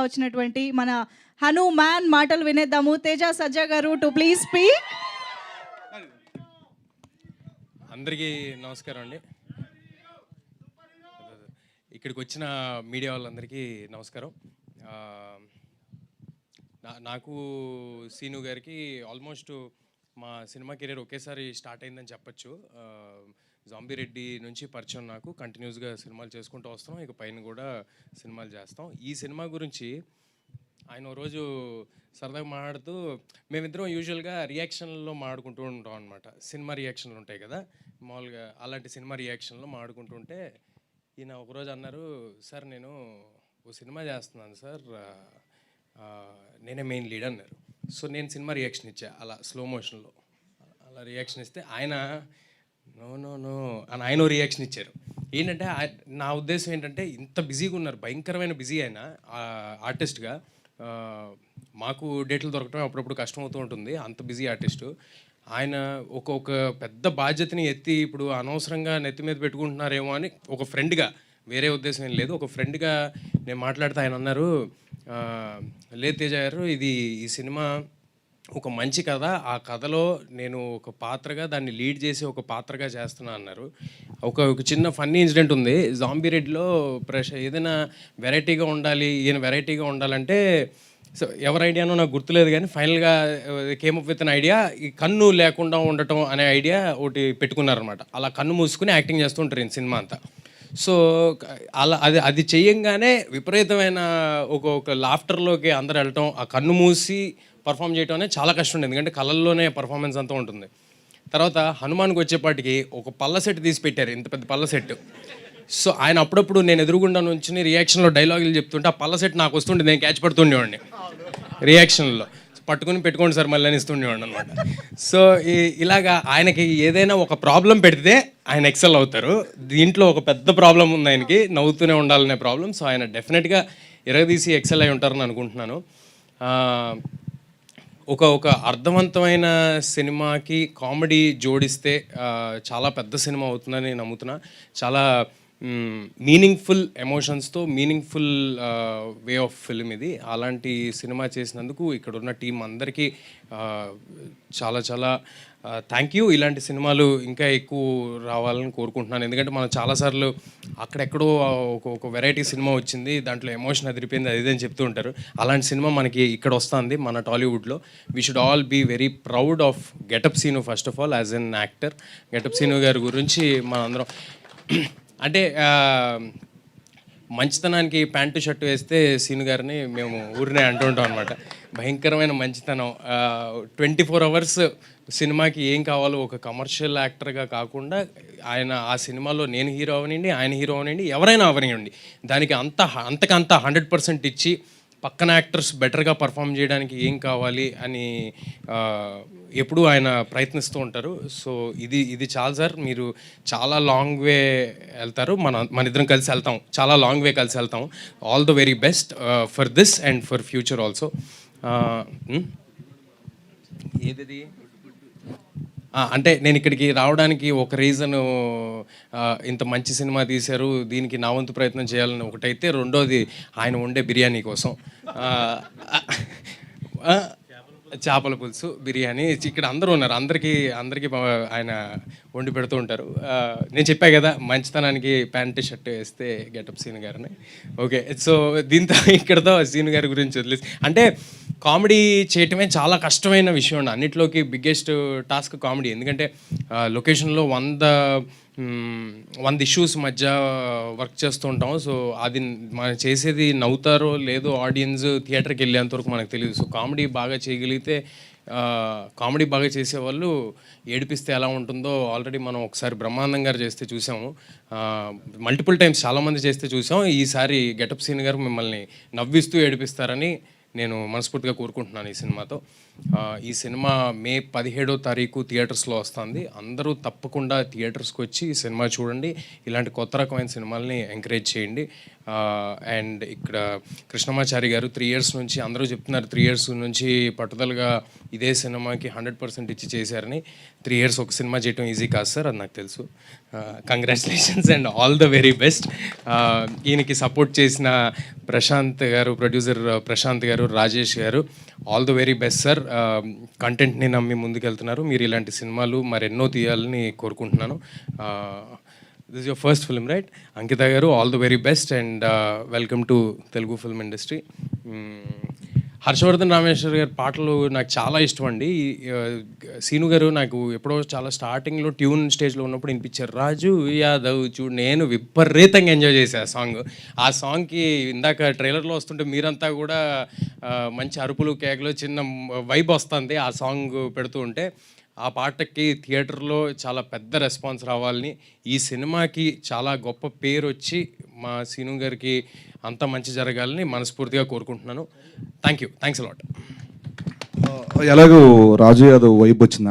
వచ్చినటువంటి మన హనుమాన్ మాటలు వినేద్దాము. తేజ సజ్జా గారు టు ప్లీజ్ స్పీక్. అందరికీ నమస్కారం అండి. ఇక్కడికి వచ్చిన మీడియా వాళ్ళందరికీ నమస్కారం. నాకు సీను గారికి ఆల్మోస్ట్ మా సినిమా కెరీర్ ఒకేసారి స్టార్ట్ అయిందని చెప్పచ్చు. జాంబీ రెడ్డి నుంచి పరిచయం, నాకు కంటిన్యూస్గా సినిమాలు చేసుకుంటూ వస్తాం, ఇక పైన కూడా సినిమాలు చేస్తాం. ఈ సినిమా గురించి ఆయన ఓ రోజు సరదాగా మాట్లాడుతూ, మేమిద్దరం యూజువల్గా రియాక్షన్లో మాట్లాడుకుంటూ ఉంటాం అనమాట. సినిమా రియాక్షన్లు ఉంటాయి కదా మామూలుగా, అలాంటి సినిమా రియాక్షన్లో మాట్లాడుకుంటుంటే ఈయన ఒకరోజు అన్నారు, సార్ నేను ఓ సినిమా చేస్తున్నాను సార్, నేనే మెయిన్ లీడ్ అన్నారు. సో నేను సినిమా రియాక్షన్ ఇచ్చా అలా స్లో మోషన్లో. అలా రియాక్షన్ ఇస్తే ఆయన నో నో నో అని ఆయన రియాక్షన్ ఇచ్చారు. ఏంటంటే నా ఉద్దేశం ఏంటంటే, ఇంత బిజీగా ఉన్నారు, భయంకరమైన బిజీ ఆయన ఆర్టిస్ట్గా. మాకు డేట్లు దొరకడం అప్పుడప్పుడు కష్టమవుతూ ఉంటుంది, అంత బిజీ ఆర్టిస్టు ఆయన. ఒక పెద్ద బాధ్యతని ఎత్తి ఇప్పుడు అనవసరంగా నెత్తి మీద పెట్టుకుంటున్నారేమో అని ఒక ఫ్రెండ్గా, వేరే ఉద్దేశం ఏం లేదు, ఒక ఫ్రెండ్గా నేను మాట్లాడితే ఆయన అన్నారు, లేదు తేజ గారు, ఈ సినిమా ఒక మంచి కథ, ఆ కథలో నేను ఒక పాత్రగా దాన్ని లీడ్ చేసి ఒక పాత్రగా చేస్తున్నా అన్నారు. ఒక చిన్న ఫన్నీ ఇన్సిడెంట్ ఉంది. జాంబీ రెడ్డిలో ఏదైనా వెరైటీగా ఉండాలి, ఈయన వెరైటీగా ఉండాలంటే, సో ఎవరి ఐడియానో నాకు గుర్తులేదు కానీ ఫైనల్గా came up with an idea, ఈ కన్ను లేకుండా ఉండటం అనే ఐడియా ఒకటి పెట్టుకున్నారనమాట. అలా కన్ను మూసుకుని యాక్టింగ్ చేస్తూ ఉంటారు ఈ సినిమా అంతా. సో అలా అది చేయంగానే విపరీతమైన ఒక లాఫ్టర్లోకి అందరు వెళ్ళటం, ఆ కన్ను మూసి పర్ఫామ్ చేయడం అనేది చాలా కష్టం ఉంది, ఎందుకంటే కళల్లోనే పర్ఫార్మెన్స్ అంతా ఉంటుంది. తర్వాత హనుమాన్కి వచ్చేపాటికి ఒక పళ్ళ సెట్ తీసి పెట్టారు, ఇంత పెద్ద పళ్ళ సెట్. సో ఆయన అప్పుడప్పుడు నేను ఎదురుగుండా నుంచి రియాక్షన్లో డైలాగులు చెప్తుంటే ఆ పళ్ళ సెట్ నాకు వస్తుండే, నేను క్యాచ్ పడుతుండేవాడిని రియాక్షన్లో. పట్టుకుని పెట్టుకోండి సార్ మళ్ళీ అని ఇస్తుండేవాడిని అనమాట. సో ఇలాగా ఆయనకి ఏదైనా ఒక ప్రాబ్లం పెడితే ఆయన ఎక్సెల్ అవుతారు. దీంట్లో ఒక పెద్ద ప్రాబ్లం ఉంది ఆయనకి, నవ్వుతూనే ఉండాలనే ప్రాబ్లం. సో ఆయన డెఫినెట్గా ఎరగదీసి ఎక్సెల్ అయి ఉంటారని అనుకుంటున్నాను. ఒక అర్థవంతమైన సినిమాకి కామెడీ జోడిస్తే చాలా పెద్ద సినిమా అవుతుందని నమ్ముతున్నా. చాలా మీనింగ్ఫుల్ ఎమోషన్స్తో మీనింగ్ఫుల్ వే ఆఫ్ ఫిల్మ్ ఇది. అలాంటి సినిమా చేసినందుకు ఇక్కడ ఉన్న టీం అందరికీ చాలా చాలా థ్యాంక్ యూ. ఇలాంటి సినిమాలు ఇంకా ఎక్కువ రావాలని కోరుకుంటున్నాను, ఎందుకంటే మనం చాలాసార్లు అక్కడెక్కడో ఒక వెరైటీ సినిమా వచ్చింది, దాంట్లో ఎమోషన్ అదిరిపోయింది, అది అని చెప్తూ ఉంటారు. అలాంటి సినిమా మనకి ఇక్కడ వస్తుంది మన టాలీవుడ్లో. We should all be very proud of getup Seenu first of all as an actor. Getup Seenu గారి గురించి మనందరం అంటే మంచితనానికి ప్యాంటు షర్టు వేస్తే సీను గారిని మేము ఊరినే అంటూ ఉంటాం అనమాట. భయంకరమైన మంచితనం. 24 hours సినిమాకి ఏం కావాలో ఒక కమర్షియల్ యాక్టర్గా కాకుండా ఆయన ఆ సినిమాలో నేను హీరో అవనండి, ఆయన హీరో అవనండి, ఎవరైనా అవనివ్వండి, దానికి అంతకంత 100% ఇచ్చి పక్కన యాక్టర్స్ బెటర్గా పర్ఫామ్ చేయడానికి ఏం కావాలి అని ఎప్పుడూ ఆయన ప్రయత్నిస్తూ ఉంటారు. సో ఇది చాలు సార్, మీరు చాలా లాంగ్ వే వెళ్తారు, మన ఇద్దరం కలిసి వెళ్తాం, చాలా లాంగ్ వే కలిసి వెళ్తాం. All the very best for this and for future also. ఏది అంటే నేను ఇక్కడికి రావడానికి ఒక రీజను, ఇంత మంచి సినిమా తీశారు, దీనికి నా వంతు ప్రయత్నం చేయాలని ఒకటైతే, రెండోది ఆయన వండే బిర్యానీ కోసం. చేపల పులుసు, బిర్యానీ, ఇక్కడ అందరూ ఉన్నారు, అందరికీ ఆయన వండి పెడుతూ ఉంటారు. నేను చెప్పా కదా, మంచితనానికి ప్యాంటు షర్ట్ వేస్తే గెటప్ సీను గారిని. ఓకే, సో దీంతో ఇక్కడతో సీను గారి గురించి వదిలేసి, అంటే కామెడీ చేయటమే చాలా కష్టమైన విషయం అండి, అన్నిట్లోకి బిగ్గెస్ట్ టాస్క్ కామెడీ. ఎందుకంటే లొకేషన్లో 100 ఇష్యూస్ మధ్య వర్క్ చేస్తూ ఉంటాం. సో అది మనం చేసేది నవ్వుతారో లేదో ఆడియన్స్ థియేటర్కి వెళ్ళేంతవరకు మనకు తెలియదు. సో కామెడీ బాగా చేయగలిగితే, కామెడీ బాగా చేసేవాళ్ళు ఏడిపిస్తే ఎలా ఉంటుందో ఆల్రెడీ మనం ఒకసారి బ్రహ్మానందం గారు చేస్తే చూసాము, మల్టిపుల్ టైమ్స్ చాలామంది చేస్తే చూసాం. ఈసారి గెటప్ సీన్ గారు మిమ్మల్ని నవ్విస్తూ ఏడిపిస్తారని నేను మనస్ఫూర్తిగా కోరుకుంటున్నాను ఈ సినిమాతో. ఈ సినిమా మే 17వ తారీఖు థియేటర్స్లో వస్తుంది. అందరూ తప్పకుండా థియేటర్స్కి వచ్చి ఈ సినిమా చూడండి, ఇలాంటి కొత్త రకమైన సినిమాల్ని ఎంకరేజ్ చేయండి. అండ్ ఇక్కడ కృష్ణమాచారి గారు 3 years నుంచి అందరూ చెప్తున్నారు 3 years నుంచి పట్టుదలగా ఇదే సినిమాకి 100% ఇచ్చి చేశారని. 3 years ఒక సినిమా చేయటం ఈజీ కాదు సార్, అది నాకు తెలుసు. Congratulations and all the very best. ఈయనకి సపోర్ట్ చేసిన ప్రశాంత్ గారు, ప్రొడ్యూసర్ ప్రశాంత్ గారు, రాజేష్ గారు, all the very best sir. కంటెంట్ని నమ్మి ముందుకెళ్తున్నారు. మీరు ఇలాంటి సినిమాలు మరెన్నో తీయాలని కోరుకుంటున్నాను. This your first film right? Ankita గారు, all the very best and welcome to Telugu film industry. Harshavardhan Rameshwar గారి పాటలు నాకు చాలా ఇష్టం అండి. సీను గారు నాకు ఎప్పుడో చాలా స్టార్టింగ్లో ట్యూన్ స్టేజ్లో ఉన్నప్పుడు వినిపించారు, రాజు యాదవ్ చూడు. నేను విపరీతంగా ఎంజాయ్ చేశాను ఆ సాంగ్. ఆ సాంగ్కి ఇందాక ట్రైలర్లో వస్తుంటే మీరంతా కూడా మంచి అరుపులు, కేకలు, చిన్న వైబ్ వస్తుంది ఆ సాంగ్ పెడుతూ ఉంటే. ఆ పాటకి థియేటర్లో చాలా పెద్ద రెస్పాన్స్ రావాలని, ఈ సినిమాకి చాలా గొప్ప పేరు వచ్చి మా సీను గారికి అంత మంచి జరగాలని మనస్ఫూర్తిగా కోరుకుంటున్నాను. Thanks a lot. ఎలాగో రాజు యాదవ్ వైబ్ వచ్చింది.